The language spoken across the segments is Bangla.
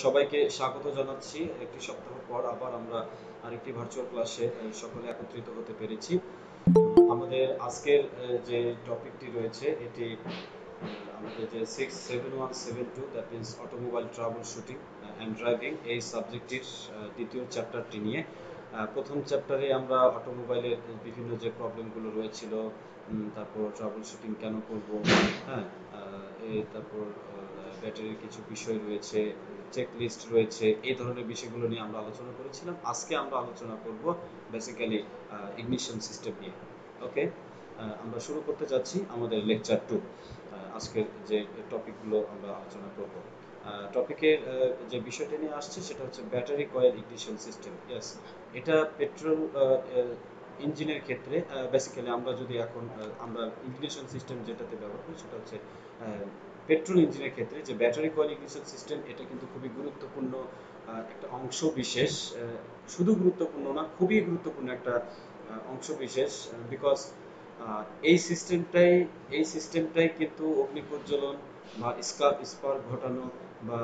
সবাইকে স্বাগত জানাচ্ছি। একটি সপ্তাহ পর আবার আমরা আরেকটি ভার্চুয়াল ক্লাসে সকলে একত্রিত হতে পেরেছি। আমাদের আজকের যে টপিকটি রয়েছে এটি আমাদের যে 67172, that means automobile trouble shooting and driving, এই সাবজেক্টটির দ্বিতীয় চ্যাপ্টারটি নিয়ে। প্রথম চ্যাপ্টারে আমরা অটোমোবাইলের বিভিন্ন যে প্রবলেমগুলো রয়েছিল, তারপর ট্রাবল শুটিং কেন করব, হ্যাঁ, তারপর ব্যাটারির কিছু বিষয় রয়েছে, চেক লিস্ট রয়েছে, এই ধরনের বিষয়গুলো নিয়ে আমরা আলোচনা করেছিলাম। আজকে আমরা আলোচনা করব বেসিক্যালি ইগনিশন সিস্টেম নিয়ে। ওকে, আমরা শুরু করতে যাচ্ছি আমাদের লেকচার 2। আজকের যে টপিকগুলো আমরা আলোচনা করব, টপিকের যে বিষয়টা নিয়ে আসছে সেটা হচ্ছে battery coil ignition system. Yes, এটা পেট্রোল ইঞ্জিনের ক্ষেত্রে বেসিক্যালি আমরা যদি এখন আমরা ইগনিশন সিস্টেম যেটাতে ব্যবহার করি সেটা হচ্ছে পেট্রোল ইঞ্জিনের ক্ষেত্রে যে ব্যাটারি কয়েল ইগনিশন সিস্টেম, এটা কিন্তু খুবই গুরুত্বপূর্ণ একটা অংশ বিশেষ। শুধু গুরুত্বপূর্ণ না, খুবই গুরুত্বপূর্ণ একটা অংশ বিশেষ। বিকজ এই সিস্টেমটাই কিন্তু অগ্নিপ্রজ্বলন বা স্পার্ক ঘটানো বা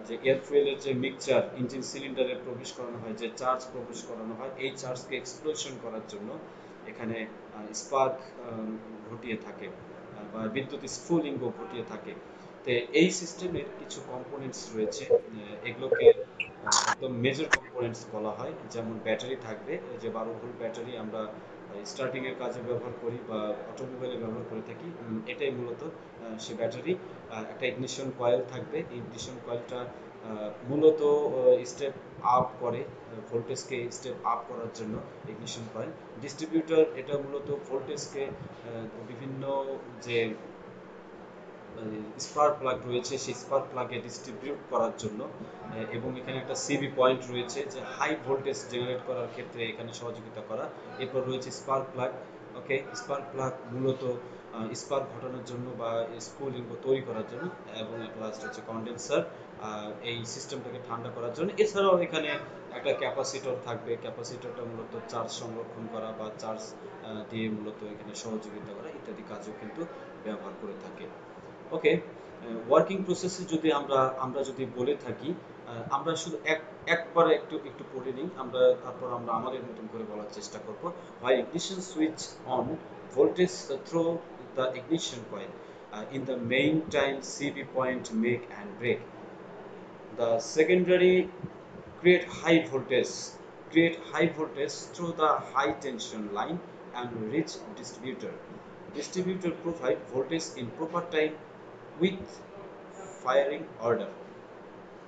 যে এয়ার ফুয়েলের যে মিক্সচার ইঞ্জিন সিলিন্ডারে প্রবেশ করানো হয়, যে চার্জ প্রবেশ করানো হয়, এই চার্জকে এক্সপ্লোশন করার জন্য এখানে স্পার্ক ঘটিয়ে থাকে বা বিদ্যুৎ স্ফুলিঙ্গ ঘটিয়ে থাকে। তো এই সিস্টেমের কিছু কম্পোনেন্টস রয়েছে, এগুলোকে একদম মেজর কম্পোনেন্টস বলা হয়। যেমন ব্যাটারি থাকবে, যে 12 ভোল্ট ব্যাটারি আমরা স্টার্টিং এর কাজে ব্যবহার করি বা অটোমোবাইলে ব্যবহার করে থাকি। এটাই মূলত সে ব্যাটারি। একটা ইগনিশন কয়েল থাকবে, ইগনিশন কয়েলটা মূলত স্টেপ আপ করে, ভোল্টেজকে স্টেপ আপ করার জন্য ইগনিশন কয়েল। ডিস্ট্রিবিউটর, এটা মূলত ভোল্টেজকে বিভিন্ন যে স্পার্ক প্লাগ রয়েছে সেই স্পার্ক প্লাগে ডিস্ট্রিবিউট করার জন্য, এবং এখানে একটা সিবি পয়েন্ট রয়েছে যে হাই ভোল্টেজ জেনারেট করার ক্ষেত্রে এখানে সহযোগিতা করা। এরপর রয়েছে স্পার্ক প্লাগ। ওকে, স্পার্ক প্লাগ মূলত স্পার্ক ঘটানোর জন্য বা স্ফুলিঙ্গ তৈরি করার জন্য, এবং এট লাস্ট হচ্ছে কন্ডেন্সার এই সিস্টেমটাকে ঠান্ডা করার জন্য। এছাড়াও এখানে একটা ক্যাপাসিটর থাকবে, ক্যাপাসিটরটা মূলত চার্জ সংরক্ষণ করা বা চার্জ দিয়ে মূলত এখানে সহযোগিতা করা ইত্যাদি কাজেও কিন্তু ব্যবহার করে থাকে। ওকে, ওয়ার্কিং প্রসেসে যদি আমরা আমরা যদি বলে থাকি, আমরা শুধু একবারে একটু একটু পড়ে নিই, আমরা তারপর আমরা আমাদের মতন করে বলার চেষ্টা করব। হয় ignition switch on, voltage through the ignition coil, in the main time CB point make and break, the secondary create high voltage through the high tension line and reach distributor provide voltage in proper time with firing order.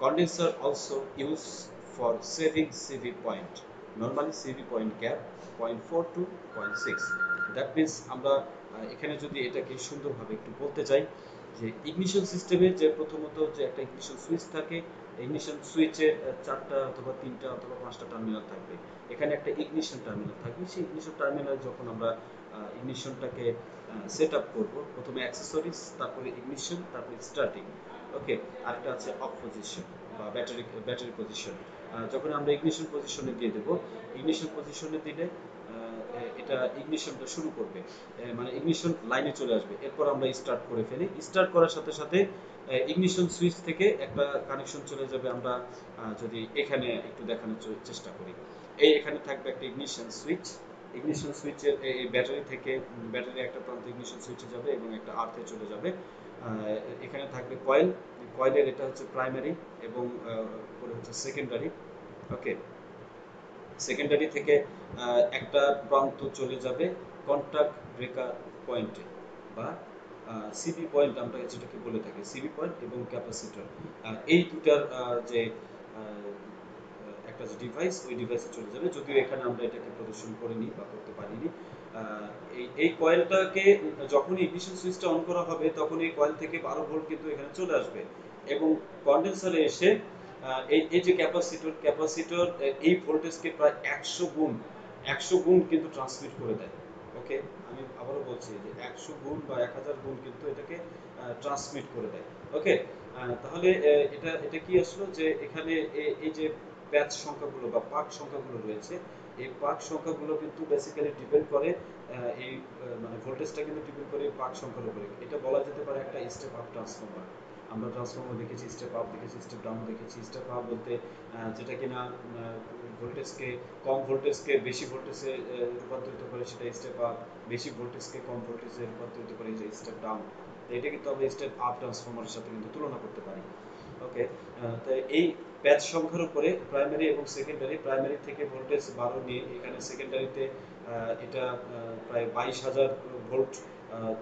Condenser also used for saving CV point, normally CV point gap 0.4 to 0.6. That means আমরা এখানে যদি এটাকে সুন্দরভাবে একটু বলতে চাই, যে ইগনিশন সিস্টেমে যে প্রথমত যে একটা ইগনিশন সুইচ থাকে, ইগনিশন সুইচের চারটা অথবা তিনটা অথবা পাঁচটা টার্মিনাল থাকবে। এখানে একটা ইগনিশন টার্মিনাল থাকবে। সেই ইগনিশন টার্মিনাল যখন আমরা ইগনিশনটাকে সেট আপ করবো, প্রথমে অ্যাক্সেসরিজ, তারপরে ইগনিশন, তারপরে স্টার্টিং। ওকে, আরেকটা আছে অফ পজিশন বা ব্যাটারি পজিশন। যখন আমরা ইগনিশন পজিশনে দিয়ে দেবো, ইগনিশন পজিশনে দিলে এটা ইগনিশনটা শুরু করবে, মানে ইগনিশন লাইনে চলে আসবে। এরপর আমরা স্টার্ট করে ফেলি, স্টার্ট করার সাথে সাথে ইগনিশন সুইচ থেকে একটা কানেকশন চলে যাবে। আমরা যদি এখানে একটু দেখানোর চেষ্টা করি, এখানে থাকবে একটা ইগনিশন সুইচ। ইগনিশন সুইচের এই ব্যাটারি থেকে ব্যাটারি একটা প্রান্ত ইগনিশন সুইচে যাবে এবং একটা আর্থে চলে যাবে। এখানে থাকবে কয়েল, কয়েলের এটা হচ্ছে প্রাইমারি এবং পরে হচ্ছে সেকেন্ডারি। ওকে, সেকেন্ডারি থেকে একটা প্রান্ত চলে যাবে কন্টাক্ট ব্রেকার পয়েন্টে বা সিবি পয়েন্ট, আমরা যেটাকে বলে থাকি সিবি পয়েন্ট এবং ক্যাপাসিটর। এই দুটার যে একটা যে ডিভাইস, ওই ডিভাইসে চলে যাবে। যদিও এখানে আমরা এটাকে প্রদর্শন করিনি বা করতে পারিনি। এই কয়েলটাকে যখনই ইগনিশন সুইচটা অন করা হবে, তখন এই কয়েল থেকে 12 ভোল্ট কিন্তু এখানে চলে আসবে এবং কন্ডেন্সারে এসে এই যে ক্যাপাসিটর এই ভোল্টেজকে প্রায় 100 গুণ কিন্তু ট্রান্সমিট করে দেয়। ওকে, আমি আবারও বলছি যে 100 গুণ বা 1000 গুণ কিন্তু এটাকে ট্রান্সমিট করে দেয়। ওকে, তাহলে এটা এটা কি আসলো, যে এখানে এই যে প্যাচ সংখ্যাগুলো বা পাক সংখ্যাগুলো রয়েছে, এই পাক সংখ্যাগুলো কিন্তু বেসিক্যালি ডিপেন্ড করে মানে ভোল্টেজটা কিন্তু ডিপেন্ড করে পাক সংখ্যার উপরে। এটা বলা যেতে পারে একটা স্টেপ আপ ট্রান্সফরমার। আমরা ট্রান্সফর্মার দেখেছি, স্টেপ আপ দেখেছি, স্টেপ ডাউন দেখেছি। স্টেপ আপ বলতে যেটা কিনা ভোল্টেজকে, কম ভোল্টেজকে বেশি ভোল্টেজে রূপান্তরিত করে, সেটা স্টেপ আপ। বেশি ভোল্টেজকে কম ভোল্টেজে রূপান্তরিত করে, যে স্টেপ ডাউন। তো এটা কিন্তু আমরা স্টেপ আপ ট্রান্সফর্মারের সাথে কিন্তু তুলনা করতে পারি। ওকে, তো এই প্যাচ সংখ্যার উপরে প্রাইমারি এবং সেকেন্ডারি, প্রাইমারি থেকে ভোল্টেজ 12 নিয়ে এখানে সেকেন্ডারিতে এটা প্রায় 22,000 ভোল্ট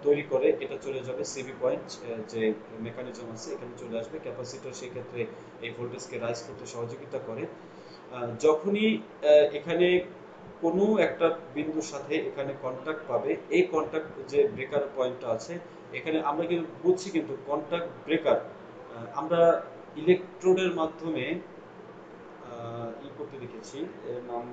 তৈরি করে, এটা চলে যাবে সিবি পয়েন্ট, যে মেকানিজম আছে এখানে চলে আসবে। ক্যাপাসিটর সেই ক্ষেত্রে এই ভোল্টেজকে রাইজ করতে সহযোগিতা করে। যখনই এখানে কোনো একটা বিন্দুর সাথে এখানে কন্টাক্ট পাবে, এই কন্টাক্ট যে ব্রেকার পয়েন্টটা আছে, এখানে আমরা কিন্তু বুঝছি কিন্তু কন্টাক্ট ব্রেকার আমরা ইলেকট্রোডের মাধ্যমে ই করতে দেখেছি, এর নাম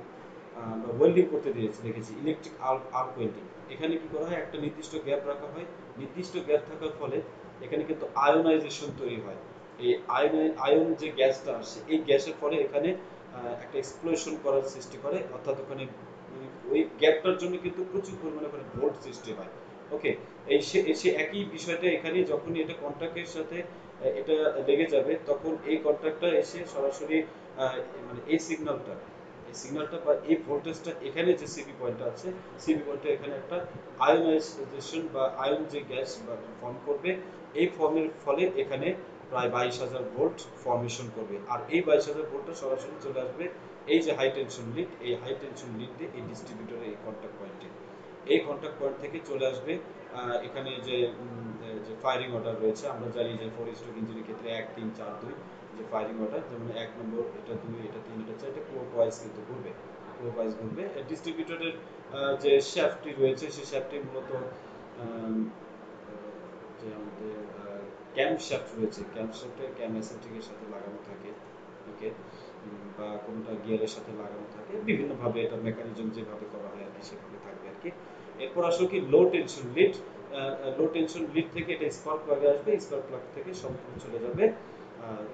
ওয়েল্ডিং করতে দেখেছি, ইলেকট্রিক আর্ক ওয়েল্ডিং। এখানে কি করা হয়, একটা নির্দিষ্ট গ্যাপ রাখা হয়, নির্দিষ্ট গ্যাপ থাকার ফলে এখানে কিন্তু আয়োনাইজেশন তৈরি হয়। এই আয়ন যে গ্যাসটা আসে, এই গ্যাসের ফলে এখানে একটা এক্সপ্লোশন করার সৃষ্টি করে, অর্থাৎ ওখানে ওই গ্যাপটার জন্য কিন্তু প্রচুর পরিমাণে ওখানে ভোল্ট সৃষ্টি হয়। ওকে, এই সে একই বিষয়টা এখানে যখনই এটা কন্ট্যাক্টের সাথে এটা লেগে যাবে, তখন এই কন্ট্যাক্টটা এসে সরাসরি মানে এই সিগন্যালটা বা এই ভোল্টেজটা এখানে যে সিবি পয়েন্টটা আছে, সিবি পয়েন্টটা এখানে একটা আয়োনাইজেশন বা আয়ন যে গ্যাস বা ফর্ম করবে, এই ফর্মের ফলে এখানে প্রায় 22,000 ভোল্ট ফর্মেশন করবে। আর এই 22,000 ভোল্টটা সরাসরি চলে আসবে এই যে হাই টেনশন লিড, এই হাই টেনশন লিড দিয়ে এই ডিস্ট্রিবিউটরের এই কন্ট্যাক্ট পয়েন্টে, এই কন্ট্যাক্ট পয়েন্ট থেকে চলে আসবে এখানে যে যে ফায়ারিং অর্ডার রয়েছে। আমরা জানি যে 4 স্ট্রোক ইঞ্জিনের ক্ষেত্রে 1 3 4 2 যে ফায়ারিং অর্ডার, যেমন 1 নম্বর, এটা 2, এটা 3, এটা 4, এটা ক্লক ওয়াইজ কিন্তু ঘুরবে, ক্লক ওয়াইজ ঘুরবে। ডিস্ট্রিবিউটরের যে শ্যাফটটি রয়েছে, সেই শ্যাফটটি মূলত যে আমাদের ক্যাম্প শ্যাফট রয়েছে, ক্যাম্প শ্যাফটে ক্যাম এর সাথে লাগানো থাকে। ওকে, বা কোনটা গিয়ারের সাথে লাগানো থাকে, বিভিন্নভাবে এটা মেকানিজম যেভাবে করা হয় আর কি, সেভাবে থাকবে আর কি। এরপর আসলে কি লো টেনশন লিড, লো টেনশন লিড থেকে এটা স্পার্ক প্লাগে আসবে, স্পার্ক প্লাগ থেকে সম্পূর্ণ চলে যাবে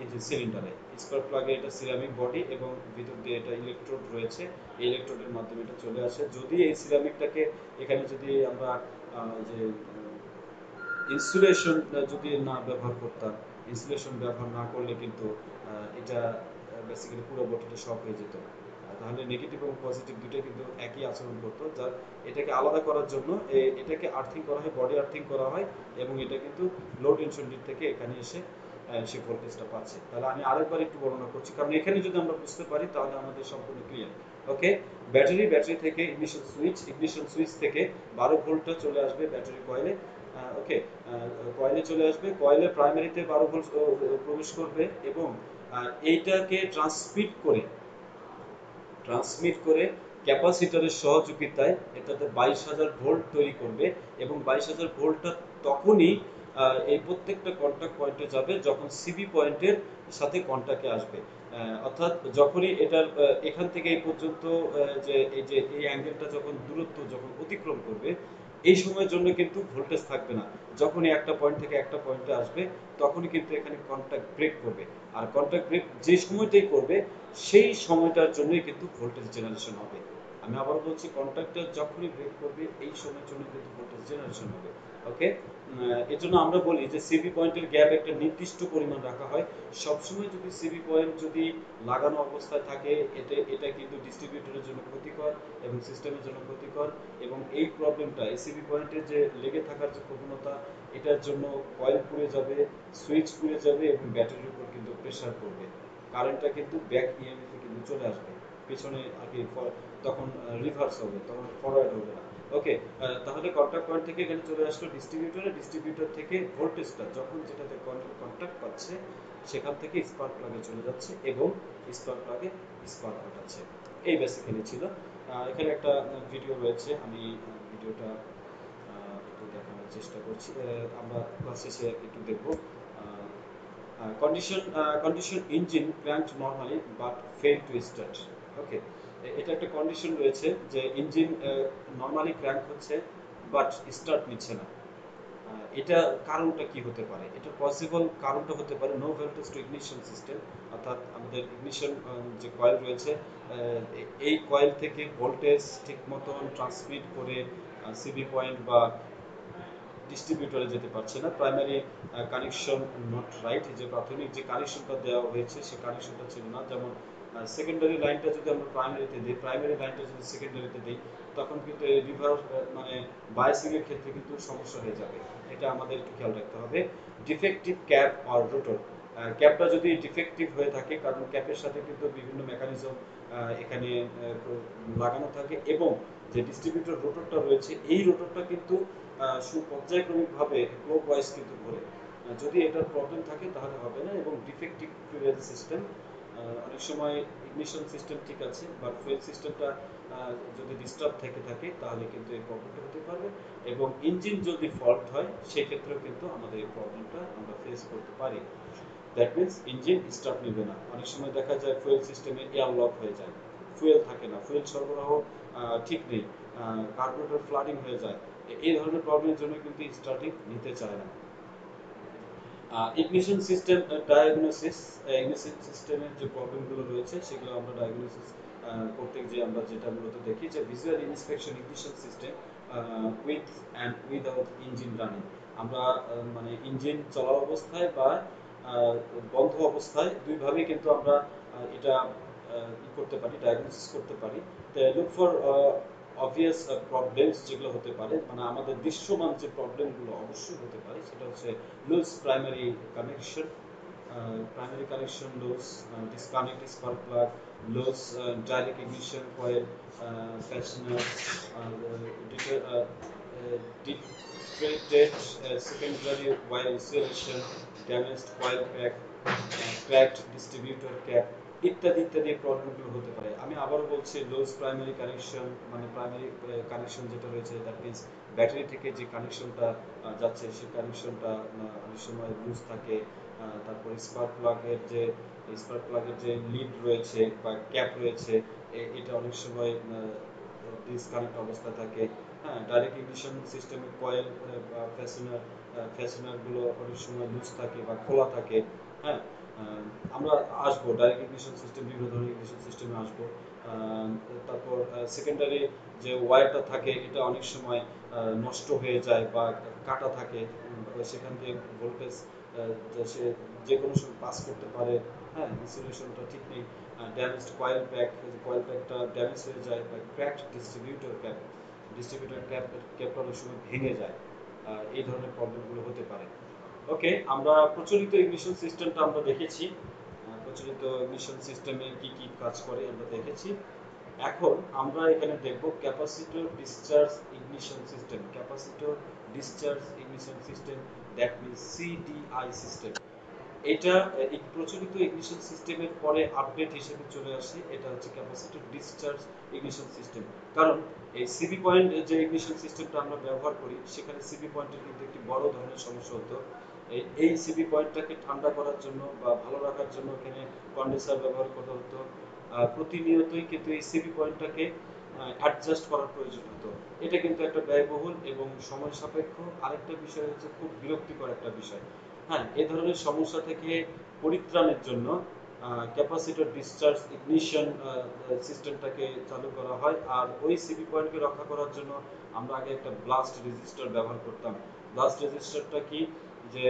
এই যে সিলিন্ডারে। স্পার্ক প্লাগে এটা সিরামিক বডি এবং ভিতর দিয়ে এটা ইলেকট্রোড রয়েছে, এই ইলেকট্রোডের মাধ্যমে এটা চলে আসে। যদি এই সিরামিকটাকে এখানে যদি আমরা যে ইনসুলেশন যদি না ব্যবহার করতাম, ইনসুলেশন ব্যবহার না করলে কিন্তু এটা বেসিক্যালি পুরো বডিটা শক হয়ে যেত। তাহলে নেগেটিভ এবং পজিটিভ দুটোই কিন্তু একই আচরণ করতো। যার এটাকে আলাদা করার জন্য এটাকে আর্থিং করা হয়, বডি আর্থিং করা হয়, এবং এটা কিন্তু লো টেনশন লিড থেকে এখানে এসে সে ভোল্টেজটা পাচ্ছে। তাহলে আমি আরেকবার একটু বর্ণনা করছি, কারণ এখানে যদি আমরা বুঝতে পারি তাহলে আমাদের সম্পূর্ণ ক্লিয়ার। ওকে, ব্যাটারি থেকে ইগনিশন সুইচ থেকে 12 ভোল্টটা চলে আসবে ব্যাটারি কয়েলে। ওকে, কয়েলে চলে আসবে, কয়েলে প্রাইমারিতে 12 ভোল্ট প্রবেশ করবে, এবং এইটাকে ট্রান্সমিট করে ক্যাপাসিটরের সহযোগিতায় এটাতে 22,000 ভোল্ট তৈরি করবে। এবং 22,000 ভোল্টটা তখনই এই প্রত্যেকটা কন্টাক্ট পয়েন্টে যাবে যখন সিবি পয়েন্টের সাথে কন্টাক্টে আসবে। অর্থাৎ যখনই এটার এখান থেকে এই পর্যন্ত এই অ্যাঙ্গেলটা যখন দূরত্ব যখন অতিক্রম করবে, এই সময়ের জন্য কিন্তু ভোল্টেজ থাকবে না। যখনই একটা পয়েন্ট থেকে একটা পয়েন্টে আসবে, তখনই কিন্তু এখানে কন্টাক্ট ব্রেক করবে। আর কন্টাক্ট ব্রেক যে সময়টাই করবে, সেই সময়টার জন্যই কিন্তু ভোল্টেজ জেনারেশন হবে। আমি আবার বলছি, কন্ট্রাক্টর যখনই ব্রেক করবে, এই সময়ের জন্য কিন্তু ভোল্টেজ জেনারেশন হবে। ওকে, এর জন্য আমরা বলি যে সিবি পয়েন্টের গ্যাপ একটা নির্দিষ্ট পরিমাণ রাখা হয়। সবসময় যদি সিবি পয়েন্ট যদি লাগানো অবস্থায় থাকে, এটা কিন্তু ডিস্ট্রিবিউটরের জন্য ক্ষতিকর এবং সিস্টেমের জন্য ক্ষতিকর। এবং এই প্রবলেমটা, এই সিবি পয়েন্টের যে লেগে থাকার যে প্রবণতা, এটার জন্য কয়েল পুড়ে যাবে, সুইচ পুড়ে যাবে, এবং ব্যাটারির উপর কিন্তু প্রেসার পড়বে। কারেন্টটা কিন্তু ব্যাক ইএমএফ এ কিন্তু চলে আসবে, পেছনে আর কি তখন রিভার্স হবে, তখন ফরওয়ার্ড হবে না। ওকে, তাহলে কন্টাক্ট পয়েন্ট থেকে এখানে চলে আসলো ডিস্ট্রিবিউটর থেকে ভোল্টেজটা যখন যেটাতে কন্টাক্ট পাচ্ছে, সেখান থেকে স্পার্ক প্লাগে চলে যাচ্ছে এবং স্পার্ক প্লাগে স্পার্ক ঘটাচ্ছে। এই বেসিক্যালি ছিল। এখানে একটা ভিডিও রয়েছে, আমি ভিডিওটা একটু দেখানোর চেষ্টা করছি। আমরা ক্লাস শেষে একটু দেখবো। Condition engine cranked normally but fail to start. Okay, এটা একটা কন্ডিশন রয়েছে যে ইঞ্জিন নরমালি ক্র্যাঙ্ক হচ্ছে, বাট স্টার্ট নিচ্ছে না। এটা কারণটা কি হতে পারে? এটা পসিবল কারণটা হতে পারে no voltage to ignition system, অর্থাৎ আমাদের ইগনিশন যে কয়েল রয়েছে, এই কয়েল থেকে ভোল্টেজ ঠিক মতন ট্রান্সমিট করে সিবি পয়েন্ট বা ডিস্ট্রিবিউটরে যেতে পারছে না, প্রাইমারি কানেকশন নট রাইট, যে প্রাথমিক যে কানেকশনটা দেওয়া হয়েছে সেই কানেকশনটা ছিল না। যেমন সেকেন্ডারি লাইনটা যদি আমরা প্রাইমারিতে দিই, প্রাইমারি লাইনটা যদি সেকেন্ডারিতে দিই, তখন কিন্তু এই রিভার্স মানে বায়াসিং এর ক্ষেত্রে কিন্তু সমস্যা হয়ে যাবে। এটা আমাদের একটু খেয়াল রাখতে হবে। ডিফেক্টিভ ক্যাপ আর রোটর, ক্যাপটা যদি ডিফেক্টিভ হয়ে থাকে, কারণ ক্যাপের সাথে কিন্তু বিভিন্ন মেকানিজম এখানে লাগানো থাকে, এবং যে ডিস্ট্রিবিউটর রোটরটা রয়েছে এই রোটরটা কিন্তু সুপর্যায়ক্রমিকভাবে ক্লক ওয়াইজ কিন্তু ঘোরে। যদি এটার প্রবলেম থাকে তাহলে হবে না। এবং ডিফেক্টিভ ফুয়েল সিস্টেম, অনেক সময় ইগনিশন সিস্টেম ঠিক আছে, বাট ফুয়েল সিস্টেমটা যদি ডিস্টার্ব থেকে থাকে তাহলে কিন্তু এই প্রবলেমটা হতে পারবে। এবং ইঞ্জিন যদি ফল্ট হয় সেক্ষেত্রেও কিন্তু আমাদের এই প্রবলেমটা আমরা ফেস করতে পারি। দ্যাট মিনস ইঞ্জিন স্টার্ট নেবে না। অনেক সময় দেখা যায় ফুয়েল সিস্টেমে এয়ার লক হয়ে যায়, ফুয়েল থাকে না, ফুয়েল সরবরাহ ঠিক নেই, কার্বোরেটর ফ্লাডিং হয়ে যায়। এই ধরনের প্রবলেমের জন্য কিন্তু স্টার্টিং নিতে চায় না। ইগনিশন সিস্টেম ডায়াগনোসিস, ইগনিশন সিস্টেমের যে প্রবলেমগুলো রয়েছে সেগুলো আমরা ডায়াগনোসিস করতে গিয়ে আমরা যেটা মূলত দেখি যে visual inspection ignition system with and without engine running. আমরা মানে ইঞ্জিন চলা অবস্থায় বা বন্ধ অবস্থায় দুইভাবেই কিন্তু আমরা এটা করতে পারি, ডায়াগনোসিস করতে পারি। লুক ফর অবভিয়াস প্রবলেমস যেগুলো হতে পারে, মানে আমাদের দৃশ্যমান যে প্রবলেমগুলো অবশ্যই হতে পারে, সেটা হচ্ছে loose primary connection loose, disconnect spark plug, loose direct ignition coil, fastener, deflected secondary wire insulation, damaged coil pack, cracked distributor cap, ইত্যাদি ইত্যাদি প্রবলেমগুলো হতে পারে। আমি আবারও বলছি, লুজ প্রাইমারি কানেকশন, মানে প্রাইমারি কানেকশন যেটা রয়েছে দ্যাট মিনস ব্যাটারি থেকে যে কানেকশনটা যাচ্ছে সেই কানেকশনটা অনেক সময় লুজ থাকে। তারপর স্পার্ক প্লাগের যে লিড রয়েছে বা ক্যাপ রয়েছে, এটা অনেক সময় ডিসকানেক্ট অবস্থা থাকে। হ্যাঁ, ডাইরেক্ট ইগনিশন সিস্টেমের কয়েল বা ফ্যাসেনারগুলো অনেক সময় লুজ থাকে বা খোলা থাকে। হ্যাঁ, আমরা আসবো ডাইরেক্ট ইগনিশন সিস্টেম, বিভিন্ন ধরনের ইগনিশন সিস্টেমে আসবো। তারপর সেকেন্ডারি যে ওয়্যারটা থাকে এটা অনেক সময় নষ্ট হয়ে যায় বা কাটা থাকে, সেখান দিয়ে ভোল্টেজ সে যে কোনো সময় পাস করতে পারে। হ্যাঁ, ইনসুলেশনটা ঠিক নেই, ড্যামেজড কয়েল প্যাকটা ড্যামেজ হয়ে যায়, বা ক্র্যাকড ক্যাপটা অনেক সময় ভেঙে যায়। এই ধরনের প্রবলেমগুলো হতে পারে। ওকে, আমরা প্রচলিত ইগনিশন সিস্টেমটা আমরা দেখেছি, প্রচলিত ইগনিশন সিস্টেমে কি কি কাজ করে আমরা দেখেছি। এখন আমরা এখানে দেখব capacitor discharge ignition system, capacitor discharge ignition system, that means CDI system. এটা এই প্রচলিত ইগনিশন সিস্টেমের পরে আপডেট হিসেবে চলে আসে, এটা হচ্ছে ক্যাপাসিটর ডিসচার্জ ইগনিশন সিস্টেম। কারণ এই সিবি পয়েন্ট যে ইগনিশন সিস্টেমটা আমরা ব্যবহার করি, সেখানে সিবি পয়েন্টের কিন্তু একটি বড় ধরনের সমস্যা হতো। এই সিবি পয়েন্টটাকে ঠান্ডা করার জন্য বা ভালো রাখার জন্য এখানে কন্ডেন্সার ব্যবহার করতে হতো। প্রতিনিয়তই কিন্তু এই সিবি পয়েন্টটাকে অ্যাডজাস্ট করার প্রয়োজন হতো। এটা কিন্তু একটা ব্যয়বহুল এবং সময় সাপেক্ষ। আরেকটা বিষয় হচ্ছে খুব বিরক্তিকর একটা বিষয়। হ্যাঁ, এই ধরনের সমস্যা থেকে পরিত্রাণের জন্য ক্যাপাসিটর ডিসচার্জ ইগনিশন সিস্টেমটাকে চালু করা হয়। আর ওই সিবি পয়েন্টকে রক্ষা করার জন্য আমরা আগে একটা ব্লাস্ট রেজিস্টার ব্যবহার করতাম। ব্লাস্ট রেজিস্টারটা কি, যে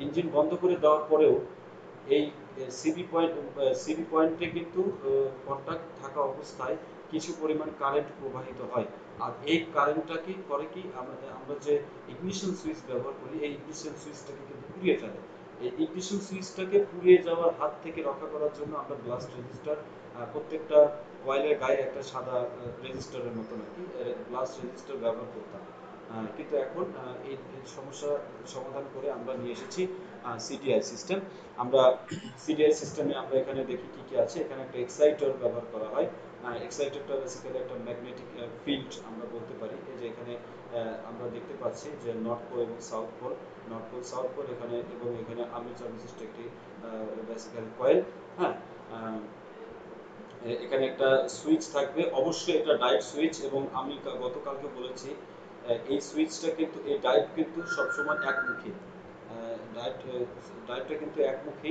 ইঞ্জিন বন্ধ করে দেওয়ার পরেও এই সিবি পয়েন্টে কিন্তু কন্টাক্ট থাকা অবস্থায় কিছু পরিমাণ কারেন্ট প্রবাহিত হয়। আর এই কারেন্টটা কি করে, কি আমরা যে ইগনিশন সুইচ ব্যবহার করি, এই ইগনিশন সুইচটাকে কিন্তু পুড়িয়ে ফেলে। এই ইগনিশন সুইচটাকে পুড়িয়ে যাওয়ার হাত থেকে রক্ষা করার জন্য আমরা ব্লাস্ট রেজিস্টার, প্রত্যেকটা কয়েলের গায়ে একটা সাদা রেজিস্টারের মতো নাকি ব্লাস্ট রেজিস্টার ব্যবহার করতাম। কিন্তু এখন এই সমস্যা সমাধান করে আমরা নিয়ে এসেছি সিডিআই সিস্টেম। আমরা সিডিআই সিস্টেমে আমরা এখানে দেখি কি কি আছে। এখানে একটা এক্সাইটার ব্যবহার করা হয়। এক্সাইটারটা বেসিক্যালি একটা ম্যাগনেটিক ফিল্ড আমরা বলতে পারি। এই যে এখানে আমরা দেখতে পাচ্ছি যে নর্থ পোল এবং সাউথ পোল এখানে, এবং এখানে আর্মেচার বিশিষ্ট একটি বেসিক্যালি কয়েল। হ্যাঁ, এখানে একটা সুইচ থাকবে, অবশ্যই এটা ডায়োড সুইচ। এবং আমি গতকালকে বলেছি এই সুইচটা কিন্তু, এই ডায়োড কিন্তু সবসময় একমুখী। ডায়োডটা কিন্তু একমুখী,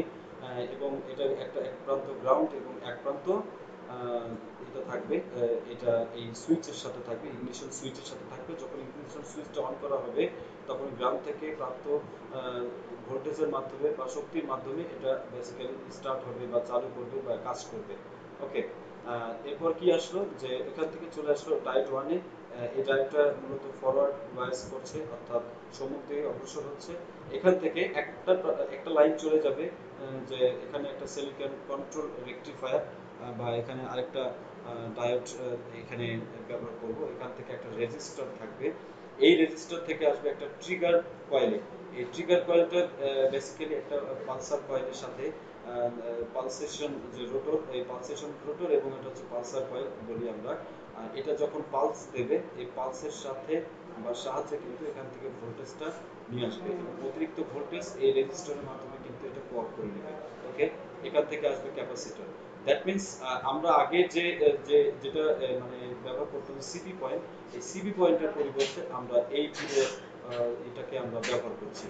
এবং এটা একটা এক প্রান্ত গ্রাউন্ড এবং এক প্রান্ত এটা থাকবে, এটা এই সুইচের সাথে থাকবে, ইগনিশন সুইচের সাথে থাকবে। যখন ইগনিশন সুইচটা অন করা হবে তখন গ্রাউন্ড থেকে প্রাপ্ত ভোল্টেজের মাধ্যমে বা শক্তির মাধ্যমে এটা বেসিক্যালি স্টার্ট হবে বা চালু করবে বা কাজ করবে। ওকে, এরপর কি আসলো যে এখান থেকে চলে আসলো ডায়োড ওয়ানে। এই ডায়োডটা মূলত ফরওয়ার্ড বায়াস করছে, অর্থাৎ সম্মুখ দিকে অগ্রসর হচ্ছে। এখান থেকে একটা লাইন চলে যাবে, যে এখানে একটা সিলিকন কন্ট্রোল রেকটিফায়ার বা এখানে আরেকটা ডায়োড এখানে ব্যবহার করব। এখান থেকে একটা রেজিস্টর থাকবে, এই রেজিস্টর থেকে আসবে একটা ট্রিগার কয়েলে। এই ট্রিগার কয়েলটা বেসিক্যালি একটা পালসার কয়েলের সাথে পালসেশন যে রোটর, এই পালসেশন রোটর এবং এটা হচ্ছে পালসার কয়েল বলি আমরা। এটা যখন পালস দেবে এই পালসের সাথে বা সাহায্যে কিন্তু এখান থেকে ভোল্টেজটা নিয়ে আসবে এবং অতিরিক্ত ভোল্টেজ এই রেজিস্টরের মাধ্যমে কিন্তু এটা কো অফ করে নেবে। ওকে, এখান থেকে আসবে ক্যাপাসিটর। দ্যাট মিন্স আমরা আগে যেটা মানে ব্যবহার করতাম সিপি পয়েন্ট, এই সিপি পয়েন্টের পরিবর্তে আমরা এই এটাকে আমরা ব্যবহার করছি।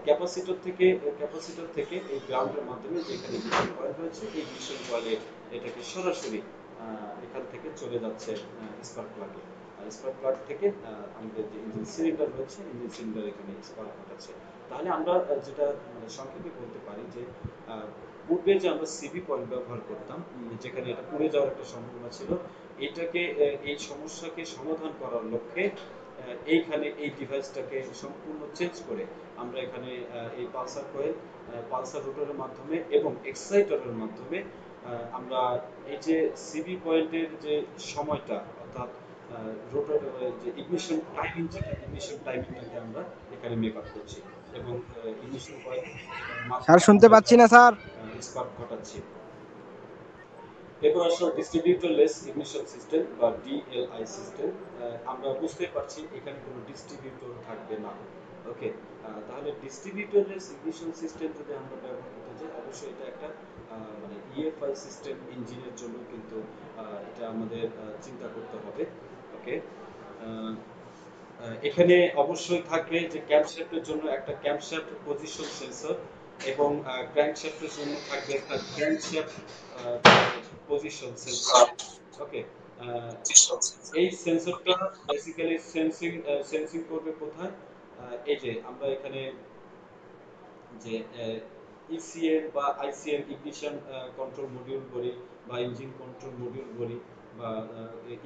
ক্যাপাসিটর থেকে এই গ্রাউন্ডের মাধ্যমে যেখানে ইগনিশন কয়েল রয়েছে এই ইগনিশন কয়েলে এটাকে সরাসরি এখান থেকে চলে যাচ্ছে স্পার্ক প্লাগে। স্পার্ক প্লাগ থেকে আমাদের যে ইঞ্জিন সিলিন্ডার রয়েছে ইঞ্জিন সিলিন্ডার এখানে স্পার্ক ঘটাচ্ছে। তাহলে আমরা যেটা মানে সংক্ষেপে বলতে পারি যে পূর্বে যে আমরা সিবি পয়েন্ট ব্যবহার করতাম, যেখানে এটা পুড়ে যাওয়ার একটা সম্ভাবনা ছিল, এটাকে এই সমস্যাকে সমাধান করার লক্ষ্যে এইখানে এই ডিভাইসটাকে সম্পূর্ণ চেঞ্জ করে আমরা এখানে এই পালসার কয়েল, পালসার রোটরের মাধ্যমে এবং এক্সাইটারের মাধ্যমে আমরা এই যে সিবি পয়েন্টের যে সময়টা, অর্থাৎ রোটর যে ইগনিশন টাইমিং, যেটা ইগনিশন টাইমিংটাকে আমরা এখানে মেক আপ করছি এবং ইগনিশন কয়েল স্যার মাধ্যমে শুনতে আমরা পাচ্ছি এখানে না স্যার। স্পার্ক ঘটাচ্ছি। এরপর আসলে ডিস্ট্রিবিউটরলেস ইগনিশন সিস্টেম বা ডিএলআই সিস্টেম। আমরা বুঝতে পারছি এখানে কোনো ডিস্ট্রিবিউটর থাকবে না। ওকে, তাহলে ডিস্ট্রিবিউটরলেস ইগনিশন সিস্টেম যদি আমরা ব্যবহার করতে চাই, অবশ্যই এটা একটা মানে ইএফআই সিস্টেম ইঞ্জিনের জন্য কিন্তু এটা আমাদের চিন্তা করতে হবে। ওকে, এখানে অবশ্যই থাকবে যে ক্যামশ্যাফটের জন্য একটা ক্যামশ্যাফট পজিশন সেন্সর এবং ক্র্যাঙ্কশ্যাফটের জন্য থাকবে একটা ক্র্যাঙ্কশ্যাফট পজিশন সেন্সর। ওকে, এই সেন্সরটা বেসিক্যালি সেন্সিং করবে কোথায়? এই যে আমরা এখানে যে ইসিএম বা আইসিএম ইগনিশন কন্ট্রোল মডিউল বলি বা ইঞ্জিন কন্ট্রোল মডিউল বলি বা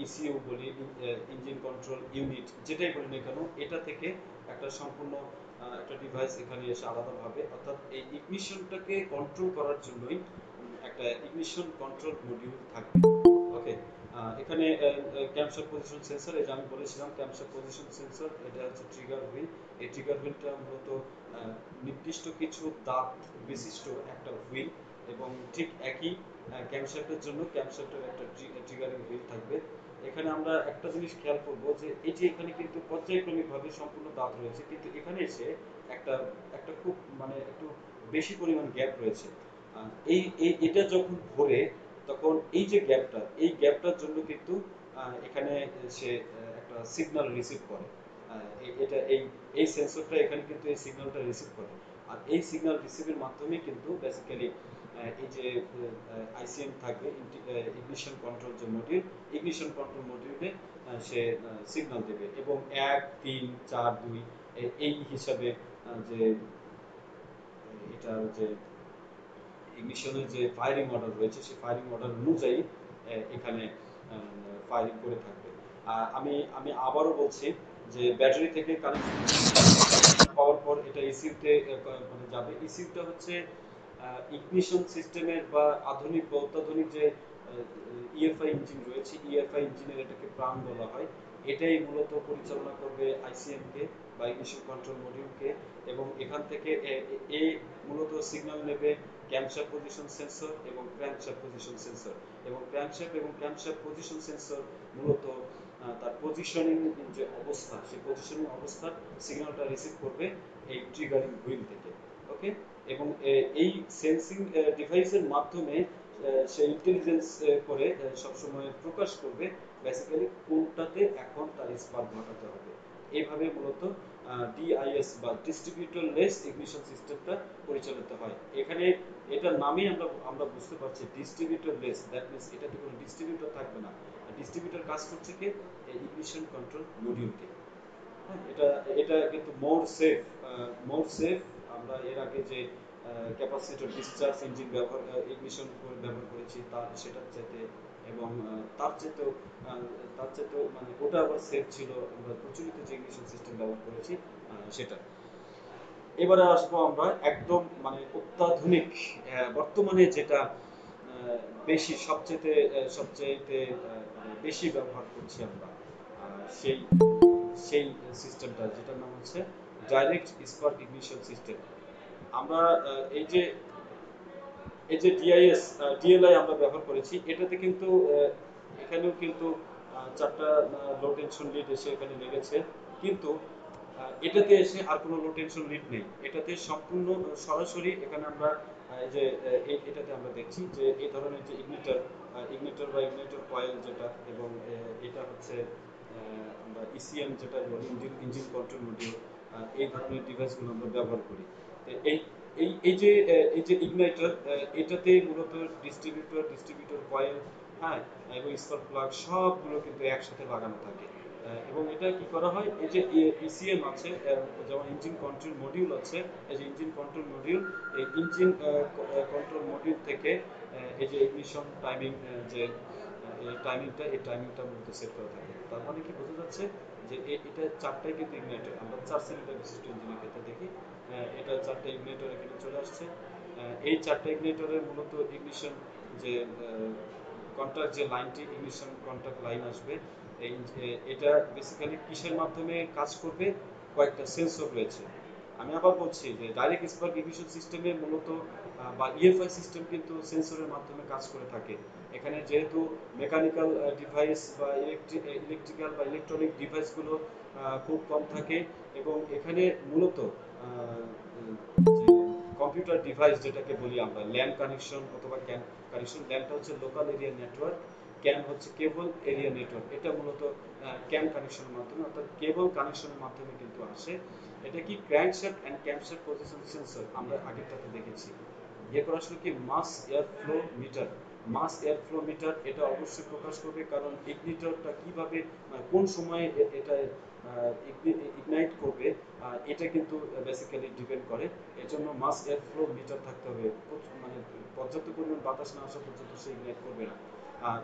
ইসিইউ বলি, ইঞ্জিন কন্ট্রোল ইউনিট, যেটাই বলি না কেন, এটা থেকে একটা সম্পূর্ণ একটা ডিভাইস এখানে এসে আলাদাভাবে, অর্থাৎ এই ইগনিশনটাকে কন্ট্রোল করার জন্যই একটা ইগনিশন কন্ট্রোল মডিউল থাকবে। ওকে, এখানে ক্যামশ্যাফট পজিশন সেন্সর, এই যে আমি বলেছিলাম ক্যামশ্যাফট পজিশন সেন্সর, এটা হচ্ছে ট্রিগার হুইল। এই ট্রিগার হুইলটা মূলত নির্দিষ্ট কিছু দাঁত বিশিষ্ট একটা হুইল এবং ঠিক একই ক্যামশ্যাফটের জন্য ক্যামশ্যাফটের একটা ট্রিগারিং হুইল থাকবে। এখানে আমরা একটা জিনিস খেয়াল করব যে এই যে এখানে কিন্তু পর্যায়ক্রমিকভাবে সম্পূর্ণ দাঁত রয়েছে, কিন্তু এখানে এসে একটা একটা খুব মানে একটু বেশি পরিমাণ গ্যাপ রয়েছে। এই এটা যখন ঘোরে তখন এই যে গ্যাপটা, এই গ্যাপটার জন্য কিন্তু এখানে সে একটা সিগন্যাল রিসিভ করে। এটা এই সেন্সরটা এখানে কিন্তু এই সিগন্যালটা রিসিভ করে। আর এই সিগন্যাল রিসিভের মাধ্যমে কিন্তু বেসিক্যালি এই যে আইসিএম থাকবে, ইগনিশন কন্ট্রোল যে মডিউল, ইগনিশন কন্ট্রোল মডিউলে সে সিগন্যাল দেবে এবং 1 3 4 2 এই হিসাবে যে এটার যে ইগনিশনের যে ফায়ারিং অর্ডার রয়েছে সেই ফায়ারিং অর্ডার অনুযায়ী এখানে ফায়ারিং করে থাকবে। আমি আমি আবারও বলছি যে ব্যাটারি থেকে কানেকশন পাওয়ার পর এটা ইসিউতে মানে যাবে। ইসিউটা হচ্ছে ইগনিশন সিস্টেমের বা আধুনিক বা অত্যাধুনিক যে ইএফআই ইঞ্জিন রয়েছে, ইএফআই ইঞ্জিনের এটাকে প্রাণ বলা হয়। এটাই মূলত পরিচালনা করবে আইসিএম কে বা ইগনিশন কন্ট্রোল মডিউলকে এবং এখান থেকে এ মূলত সিগন্যাল নেবে ক্যামশ্যাফট পজিশন সেন্সর এবং ক্র্যাঙ্কশ্যাফট পজিশন সেন্সর এবং ক্র্যাঙ্কশ্যাফট পজিশন সেন্সর মূলত তার পজিশনিং যে অবস্থা, সেই পজিশনিং অবস্থার সিগন্যালটা রিসিভ করবে এই ট্রিগারিং হুইল থেকে। ওকে, এবং এই সেন্সিং ডিভাইসের মাধ্যমে সে ইন্টেলিজেন্স করে সবসময় প্রকাশ করবে বেসিক্যালি কোনটাতে এখন তার স্পার্ক ঘটাতে হবে। এইভাবে মূলত ডিআইএস বা ডিস্ট্রিবিউটর লেস ইগনিশন সিস্টেমটা পরিচালিত হয়। এখানে এটার নামেই আমরা বুঝতে পারছি ডিস্ট্রিবিউটর লেস, দ্যাট মিনস এটাতে কোনো ডিস্ট্রিবিউটর থাকবে না। ডিস্ট্রিবিউটর কাজ করছে কি ইগনিশন কন্ট্রোল মডিউলকে। হ্যাঁ, এটা এটা কিন্তু মোর সেফ। আমরা এর আগে যে ক্যাপাসিটর ডিসচার্জ ইঞ্জিন ইগনিশন ব্যবহার করেছি তার সেটার চাইতে, এবং তার চাইতেও মানে ওটা আবার সেফ ছিল আমরা প্রচলিত যে ইগনিশন সিস্টেম ব্যবহার করেছি সেটা। এবারে আসবো আমরা একদম মানে অত্যাধুনিক বর্তমানে যেটা সবচেয়ে মানে বেশি ব্যবহার করছি আমরা, সেই সেই সিস্টেমটা যেটার নাম হচ্ছে ডাইরেক্ট স্পার্ক ইগনিশন সিস্টেম। আমরা এই যে ডিএলআই আমরা ব্যবহার করেছি, এটাতে কিন্তু এখানেও কিন্তু চারটা লো টেনশন লিড এসে এখানে লেগেছে, কিন্তু এটাতে এসে আর কোনো লো টেনশন লিড নেই। এটাতে সম্পূর্ণ সরাসরি এখানে আমরা এই যে এটাতে আমরা দেখছি যে এই ধরনের যে ইগনিটর বা ইগনিটর কয়েল যেটা, এবং এটা হচ্ছে আমরা ইসিএম যেটা বলি, ইঞ্জিন কন্ট্রোল মডিউল। এই ধরনের ডিভাইসগুলো আমরা ব্যবহার করি। তো এই যে ইগনাইটার, এটাতে মূলত ডিস্ট্রিবিউটর কয়েল, হ্যাঁ, এবং স্পার্ক প্লাগ সবগুলো কিন্তু একসাথে লাগানো থাকে। এবং এটা কি করা হয়, এই যে ইসিএম আছে, যেমন ইঞ্জিন কন্ট্রোল মডিউল আছে, এই যে ইঞ্জিন কন্ট্রোল মডিউল, এই ইঞ্জিন কন্ট্রোল মডিউল থেকে এই যে ইগনিশন টাইমিং, যে এই টাইমিংটা মূলত সেট করা থাকে। তার মানে কি বোঝা যাচ্ছে যে এটা চারটাই কিন্তু ইগনাইটর আমরা 4 সিলিন্ডার বিশিষ্ট ইঞ্জিনের ক্ষেত্রে দেখি। এটা চারটা ইগনাইটর এখানে চলে আসছে। এই চারটা ইগনাইটরের মূলত ইগনিশন যে কন্ট্যাক্ট, যে লাইনটি ইগনিশন কন্ট্যাক্ট লাইন আসবে, এটা বেসিক্যালি কিসের মাধ্যমে কাজ করবে, কয়েকটা সেন্সর রয়েছে। আমি আবার বলছি যে ডাইরেক্ট স্পার্ক ইগনিশন সিস্টেমে মূলত বা ইএফআই সিস্টেম কিন্তু সেন্সরের মাধ্যমে কাজ করে থাকে। এখানে যেহেতু মেকানিক্যাল ডিভাইস বা ইলেকট্রিক্যাল বা ইলেকট্রনিক ডিভাইসগুলো খুব কম থাকে, এবং এখানে মূলত যে কম্পিউটার ডিভাইস যেটাকে বলি আমরা ল্যান কানেকশন অথবা ক্যান কানেকশন। ল্যানটা হচ্ছে লোকাল এরিয়া নেটওয়ার্ক, ক্যান হচ্ছে কেবল এরিয়া নেটওয়ার্ক। এটা মূলত ক্যান কানেকশনের মাধ্যমে, অর্থাৎ কেবল কানেকশনের মাধ্যমে কিন্তু আসে। এটা কি crankshaft and camshaft position sensor আমরা আগেরটাতে দেখেছি। এরপর আসলে কি মাস এয়ার ফ্লো মিটার। এটা অবশ্যই প্রকাশ করবে, কারণ ইগনিটরটা কিভাবে কোন সময়ে এটা ইগনাইট করবে, এটা কিন্তু বেসিক্যালি ডিপেন্ড করে। এর জন্য মাস এয়ার ফ্লো মিটার থাকতে হবে, মানে পর্যাপ্ত পরিমাণ বাতাস না আসা পর্যন্ত সে ইগনাইট করবে না।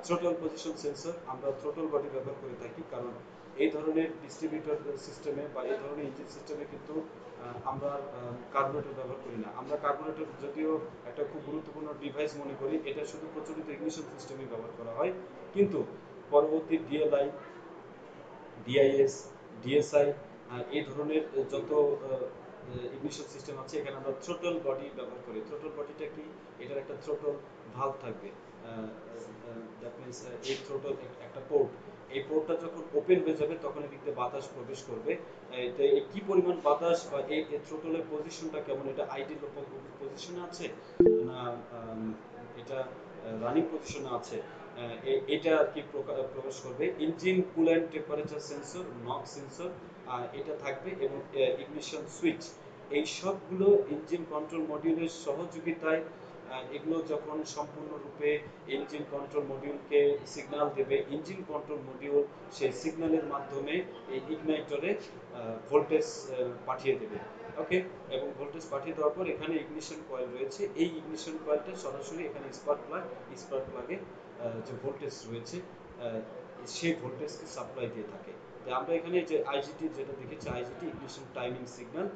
থ্রোটল পজিশন সেন্সর, আমরা থ্রোটল বডি ব্যবহার করে থাকি, কারণ এই ধরনের ডিস্ট্রিবিউটর সিস্টেমে বা এই ধরনের ইঞ্জিন সিস্টেমে কিন্তু আমরা কার্বোরেটর ব্যবহার করি না। আমরা কার্বোরেটর যদিও একটা খুব গুরুত্বপূর্ণ ডিভাইস মনে করি, এটা শুধু প্রচলিত ইগনিশন সিস্টেমে ব্যবহার করা হয়, কিন্তু পরবর্তী ডিএলআই, ডিআইএস, ডিএসআই, এই ধরনের যত ইগনিশন সিস্টেম আছে, এখানে আমরা থ্রোটল বডি ব্যবহার করি। থ্রোটল বডিটা কি, এটার একটা থ্রোটল ভালভ থাকবে। দ্যাট মিনস এই থ্রোটল একটা পোর্ট, এই পোর্টটা যখন ওপেন হয়ে যাবে তখন এদিক দিয়ে বাতাস প্রবেশ করবে। তো এই কি পরিমাণ বাতাস বা এই থ্রোটলের পজিশনটা কেমন, এটা আইডিয়াল পজিশনে আছে না এটা রানিং পজিশনে আছে, এটা আর কি প্রকাশ করবে। Engine coolant temperature sensor, knock sensor এটা থাকবে, এবং ইগনিশন সুইচ। এই সবগুলো ইঞ্জিন কন্ট্রোল মডিউলের সহযোগিতায় এগুলো যখন সম্পূর্ণরূপে ইঞ্জিন কন্ট্রোল মডিউলকে সিগন্যাল দেবে, ইঞ্জিন কন্ট্রোল মডিউল সেই সিগন্যালের মাধ্যমে এই ইগনাইটরে ভোল্টেজ পাঠিয়ে দেবে। ওকে, এবং ভোল্টেজ পাঠিয়ে দেওয়ার পর এখানে ইগনিশন কয়েল রয়েছে, এই ইগনিশন কয়েলটা সরাসরি এখানে স্পার্ক প্লাগে যে ভোল্টেজ রয়েছে সেই ভোল্টেজকে সাপ্লাই দিয়ে থাকে। তো আমরা এখানে যে আইজিটি যেটা দেখেছি, IGT ignition timing signal,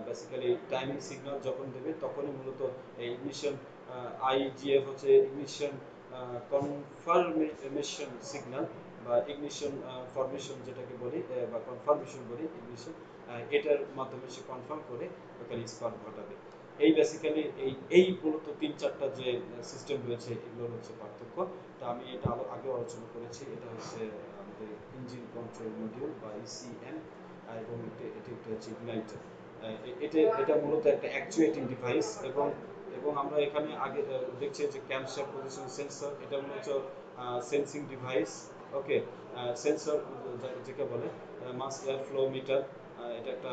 basically timing signal যখন দেবে তখনই মূলত ইগনিশন, আইজিএফ হচ্ছে ইগনিশন কনফার্মেশন সিগন্যাল বা ইগনিশন ফরমেশন যেটাকে বলি, বা কনফার্মেশন বলি ইগনিশন, এটার মাধ্যমে সে কনফার্ম করে ওখানে স্পার্ক ঘটাবে। এই বেসিক্যালি এই মূলত 3-4টা যে সিস্টেম রয়েছে এগুলোর হচ্ছে পার্থক্য। তা আমি এটা আগেও আলোচনা করেছি, এটা হচ্ছে আমাদের ইঞ্জিন কন্ট্রোল মডিউল বা ইসিএম, এবং এটা হচ্ছে ইগনাইটার। এটা মূলত একটা অ্যাকচুয়েটিং ডিভাইস, এবং আমরা এখানে আগে দেখছি যে ক্যামশ্যাফট পজিশন সেন্সর, এটা মূলত সেন্সিং ডিভাইস। ওকে, সেন্সর যাকে বলে মাস এয়ার ফ্লো মিটার, এটা একটা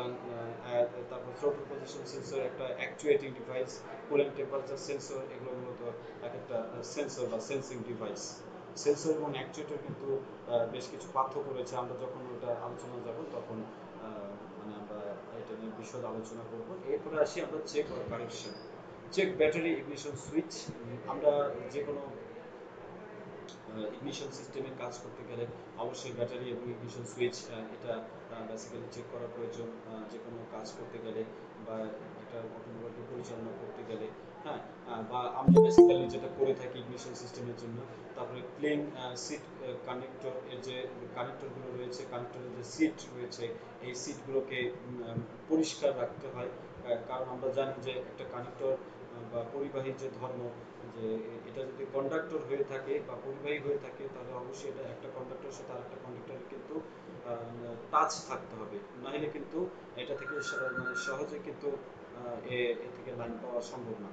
তারপর থ্রোটল পজিশন সেন্সর, একটা actuating device, cooling temperature sensor, এগুলো মূলত এক একটা সেন্সর বা সেন্সিং ডিভাইস। সেন্সর এবং অ্যাকচুয়েটর কিন্তু বেশ কিছু পার্থক্য রয়েছে, আমরা যখন ওটা আলোচনা যাব তখন মানে আমরা এটা নিয়ে বিশদ আলোচনা করব। এরপরে আসি আমরা check or correction. Check battery ignition switch. আমরা যে কোনো ইগনিশন সিস্টেমে কাজ করতে গেলে অবশ্যই ব্যাটারি এবং ইগনিশন সুইচ এটা বেসিক্যালি চেক করা প্রয়োজন। যে কোনো কাজ করতে গেলে বা একটা অটোমোবাইলকে পরিচালনা করতে গেলে, হ্যাঁ, বা আমরা বেসিক্যালি যেটা করে থাকি ইগনিশন সিস্টেমের জন্য। তারপরে ক্লিন সিট কানেক্টর, এর যে কানেক্টরগুলো রয়েছে, কানেক্টরের যে সিট রয়েছে, এই সিটগুলোকে পরিষ্কার রাখতে হয়। কারণ আমরা জানি যে একটা কানেক্টর বা পরিবাহী যে ধর্ম, যে এটা যদি কন্ডাক্টর হয়ে থাকে বা পরিবাহী হয়ে থাকে, তাহলে অবশ্যই এটা একটা কন্ডাক্টরের সাথে আরেকটা কন্ডাক্টরের কিন্তু টাচ থাকতে হবে, নাহলে কিন্তু এটা থেকে মানে সহজে কিন্তু এ থেকে লাইন পাওয়া সম্ভব না।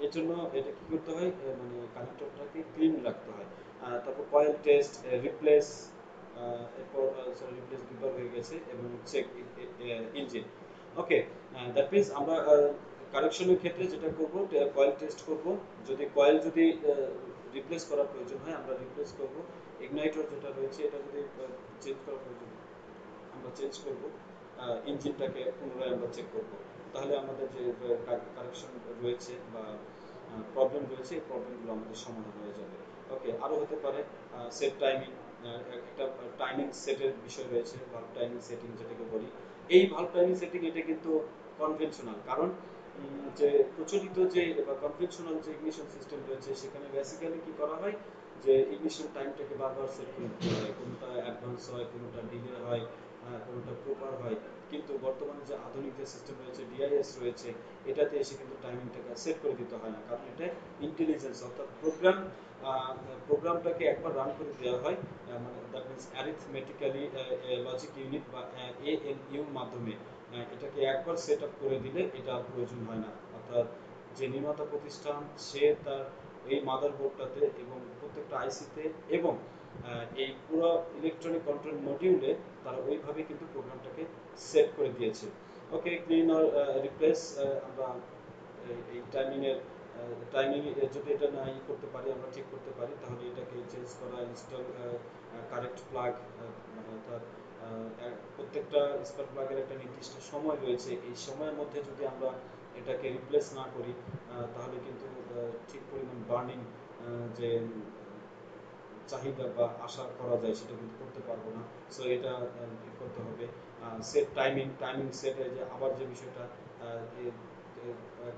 এর জন্য এটা কি করতে হয়, মানে কানেক্টরটাকে ক্লিন রাখতে হয়। তারপর কয়েল টেস্ট, রিপ্লেস, এরপর সরি রিপ্লেস দুবার হয়ে গেছে, এবং check engine. Okay, that means আমরা কারেকশনের ক্ষেত্রে যেটা করব, কয়েল টেস্ট করব। যদি কয়েল যদি রিপ্লেস করার প্রয়োজন হয় আমরা রিপ্লেস করব। ইগনাইটর যেটা রয়েছে এটা যদি চেঞ্জ করার প্রয়োজন আমরা চেঞ্জ করব। ইঞ্জিনটাকে পুনরায় আমরা চেক করব। তাহলে আমাদের যে কারেকশন রয়েছে বা প্রবলেম রয়েছে, এই প্রবলেমগুলো আমাদের সমাধান হয়ে যাবে। ওকে, আরও হতে পারে সেট টাইমিং। একটা টাইমিং সেটের বিষয় রয়েছে, ভালভ টাইমিং সেটিং যেটাকে বলি। এই ভালভ টাইমিং সেটিং এটা কিন্তু কনভেনশনাল, কারণ যে প্রচলিত যে বা কনভেনশনাল যে ইগনিশন সিস্টেম রয়েছে সেখানে বেসিক্যালি কি করা হয়, যে ইগনিশন টাইমটাকে বারবার সেট করে দিতে হয়, কোনোটা অ্যাডভান্স হয়, কোনোটা ডিলে হয়, কোনোটা প্রপার হয়। কিন্তু বর্তমানে যে আধুনিক যে সিস্টেম রয়েছে, ডিআইএস রয়েছে, এটাতে এসে কিন্তু টাইমিংটাকে সেট করে দিতে হয় না, কারণ এটা ইন্টেলিজেন্স, অর্থাৎ প্রোগ্রামটাকে একবার রান করে দেওয়া হয়, মানে দ্যাট মিনস অ্যারিথমেটিক্যালি লজিক ইউনিট বা এএলইউর মাধ্যমে এটাকে একবার সেট আপ করে দিলে এটা আর প্রয়োজন হয় না। অর্থাৎ যে নির্মাতা প্রতিষ্ঠান সে তার এই মাদারবোর্ডটাতে এবং প্রত্যেকটা আইসিতে এবং এই পুরো ইলেকট্রনিক কন্ট্রোল মডিউলে তারা ওইভাবে কিন্তু প্রোগ্রামটাকে সেট করে দিয়েছে। ওকে, ক্লিন আর রিপ্লেস, আমরা এই টাইমিং যদি এটা না করতে পারি, আমরা ঠিক করতে পারি, তাহলে এটাকে চেঞ্জ করা, ইনস্টল কারেক্ট প্লাগ, মানে অর্থাৎ প্রত্যেকটা স্পার্ক প্লাগের একটা নির্দিষ্ট সময় রয়েছে, এই সময়ের মধ্যে যদি আমরা এটাকে রিপ্লেস না করি, তাহলে কিন্তু ঠিক পরিমাণ বার্নিং যে চাহিদা বা আশা করা যায় সেটা কিন্তু করতে পারবো না। সো এটা ঠিক করতে হবে। সেট টাইমিং সেট, যে আবার যে বিষয়টা,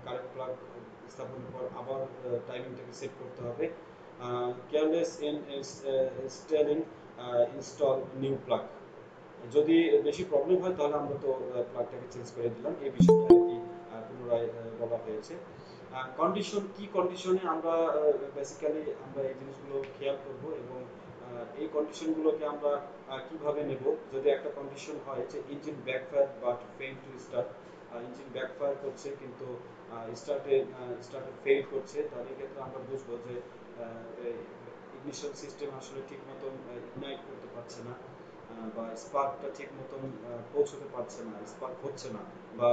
কারেক্ট প্লাগ স্থাপনের পর আবার টাইমিংটাকে সেট করতে হবে। Careless in installing install new plug, যদি বেশি প্রবলেম হয় তাহলে আমরা তো প্লাগটাকে চেঞ্জ করে দিলাম, এই বিষয়টা আর কি পুনরায় বলা হয়েছে। কন্ডিশন, কি কন্ডিশনে আমরা বেসিক্যালি আমরা এই জিনিসগুলো খেয়াল করব, এবং এই কন্ডিশনগুলোকে আমরা কিভাবে নেব। যদি একটা কন্ডিশন হয় যে engine backfire but fail to start, engine backfire করছে কিন্তু স্টার্টে ফেল করছে, তাহলে ক্ষেত্রে আমরা বুঝবো যে ইগনিশন সিস্টেম আসলে ঠিক মতন ইগনাইট করতে পারছে না, বা স্পার্কটা ঠিক মতন পৌঁছতে পারছে না, স্পার্ক হচ্ছে না, বা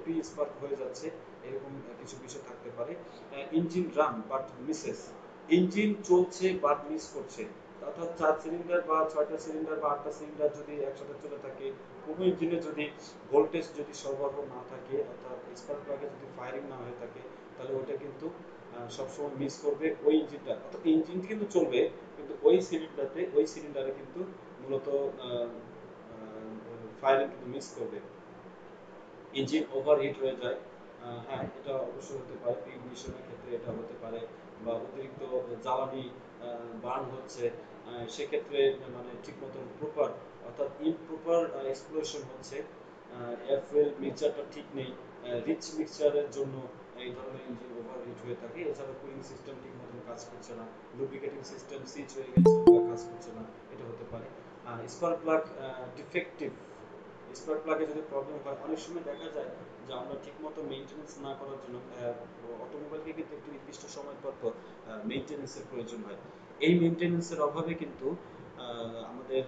প্রি স্পার্ক হয়ে যাচ্ছে, এরকম কিছু বিষয় থাকতে পারে। Engine run but Mrs, engine চলছে বাট মিস করছে, অর্থাৎ 4 সিলিন্ডার বা 6টা সিলিন্ডার বা 8টা সিলিন্ডার যদি একসাথে চলে থাকে, কোনো ইঞ্জিনে যদি ভোল্টেজ যদি সরবরাহ না থাকে, অর্থাৎ স্পার্ক প্লাগে যদি ফায়ারিং না হয়ে থাকে, তাহলে ওটা কিন্তু সবসময় মিস করবে ওই ইঞ্জিনটা, অর্থাৎ ইঞ্জিন কিন্তু চলবে কিন্তু ওই সিলিন্ডারে কিন্তু মূলত ফায়ারিং কিন্তু মিস করবে, ইঞ্জিন ওভারহিট হয়ে যায়। হ্যাঁ, এটা অবশ্যই হতে পারে, ইগনিশনের ক্ষেত্রে এটা হতে পারে, বা অতিরিক্ত জ্বালানি বার্ন হচ্ছে, সেক্ষেত্রে মানে ঠিক মতন প্রপার, অর্থাৎ ইমপ্রপার এক্সপ্লোশন হচ্ছে, এয়ার ফুয়েল মিক্সচারটা ঠিক নেই, রিচ মিক্সচারের জন্য এই ধরনের ইঞ্জিন ওভারহিট হয়ে থাকে। এছাড়া কুলিং সিস্টেম ঠিক মতন কাজ করছে না, লুব্রিকেটিং সিস্টেম সিচ হয়ে গেছে বা কাজ করছে না, এটা হতে পারে। স্পার্ক প্লাগ ডিফেক্টিভ, স্পার্ক প্লাগে যদি প্রবলেম হয়, অনেক সময় দেখা যায় যে আমরা ঠিকমতো মেইনটেনেন্স না করার জন্য অটোমোবাইলকে কিন্তু একটি নির্দিষ্ট সময় পর পর মেইনটেনেন্সের প্রয়োজন হয়। এই মেইনটেনেন্সের অভাবে কিন্তু আমাদের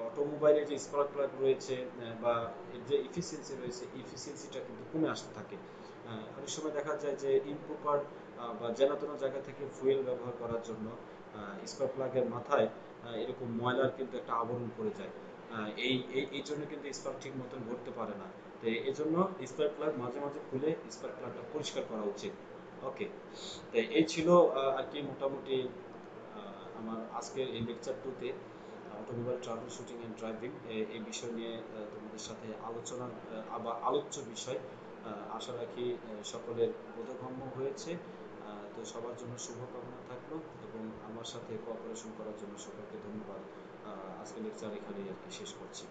অটোমোবাইলের যে স্পার্ক প্লাগ রয়েছে বা এর যে ইফিসিয়েন্সি রয়েছে, ইফিসিয়েন্সিটা কিন্তু কমে আসতে থাকে। অনেক সময় দেখা যায় যে ইমপ্রপার বা যেন তেন জায়গা থেকে ফুয়েল ব্যবহার করার জন্য স্পার্ক প্লাগের মাথায় এরকম ময়লার কিন্তু একটা আবরণ পড়ে যায়। এই এই এই জন্য কিন্তু স্পার্ক ঠিক মতন ঘুরতে পারে না। তো এই জন্য স্পার্ক প্লাগ মাঝে মাঝে খুলে স্পার্ক প্লাগটা পরিষ্কার করা উচিত। ওকে, তো এই ছিল আর কি মোটামুটি আমার আজকের এই লেকচার 2-তে automobile troubleshooting and driving এই বিষয় নিয়ে তোমাদের সাথে আলোচনার আবার আলোচ্য বিষয়। আশা রাখি সকলের বোধগম্য হয়েছে। তো সবার জন্য শুভকামনা থাকলো এবং আমার সাথে কোঅপারেশন করার জন্য সকলকে ধন্যবাদ। আজকের লেকচার এখানেই আর কি শেষ করছি।